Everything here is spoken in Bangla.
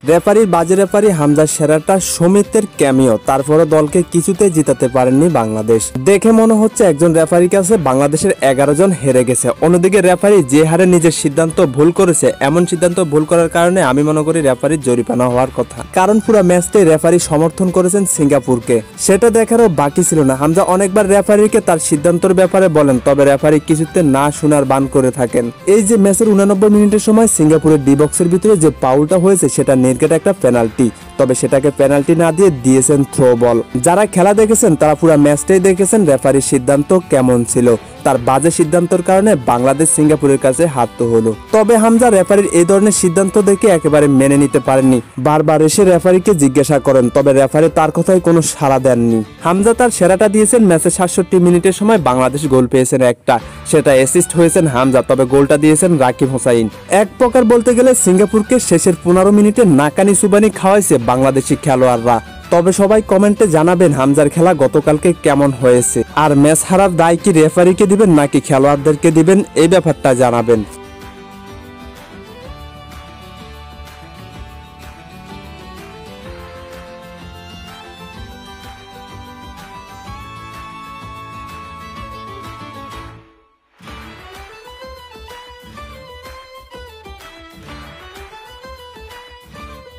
রেফারির বাজে রেফারি হামজার সেরাটা সমিতের ক্যামিও, তারপরে দলকে কিছুতেই জিতাতে পারেননি বাংলাদেশ। দেখে মনে হচ্ছে একজন রেফারির কাছে বাংলাদেশের 11 জন হেরে গেছে। অন্যদিকে রেফারি যে হারে নিজের সিদ্ধান্ত ভুল করেছে, এমন সিদ্ধান্ত ভুল করার কারণে আমি মনে করি রেফারির জরিমানা হওয়ার কথা, কারণ পুরো ম্যাচটাই রেফারি সমর্থন করেছেন সিঙ্গাপুরকে। সেটা দেখারও বাকি ছিল না। হামজা অনেকবার রেফারিকে তার সিদ্ধান্তের ব্যাপারে বলেন, তবে রেফারি কিছুতে না শোনার বান করে থাকেন। এই যে ম্যাচের 89 মিনিটের সময় সিঙ্গাপুরের ডি বক্সের ভিতরে যে পাউলটা হয়েছে সেটা নির্গেট একটা পেনাল্টি, তবে সেটাকে পেনাল্টি না দিয়ে দিয়েছেন থ্রো বল। যারা খেলা দেখেছেন তারা পুরো ম্যাচটাই দেখেছেন রেফারির সিদ্ধান্ত কেমন ছিল। তার বাজে সিদ্ধান্তের কারণে বাংলাদেশ সিঙ্গাপুরের কাছে হারতে হলো। তবে হামজা রেফারির এই ধরনের সিদ্ধান্ত দেখে একেবারে মেনে নিতে পারেননি। বারবার এসে রেফারিকে জিজ্ঞাসা করেন, তবে রেফারি তার কথায় কোনো সাড়া দেননি। হামজা তার সেরাটা দিয়েছেন ম্যাচের 67 মিনিটের সময় বাংলাদেশ গোল পেয়েছেন একটা, সেটা অ্যাসিস্ট হয়েছেন হামজা, তবে গোলটা দিয়েছেন রাকিব হোসাইন। এক প্রকার বলতে গেলে সিঙ্গাপুরকে শেষের 15 মিনিটে নাকানি সুবানি খাওয়াইছে বাংলাদেশি খেলোয়াড়রা। তবে সবাই কমেন্টে জানাবেন হামজার খেলা গতকালকে কেমন হয়েছে, আর ম্যাচ হারার দায় কি রেফারিকে দিবেন নাকি খেলোয়াড়দেরকে দিবেন, এই ব্যাপারটা জানাবেন।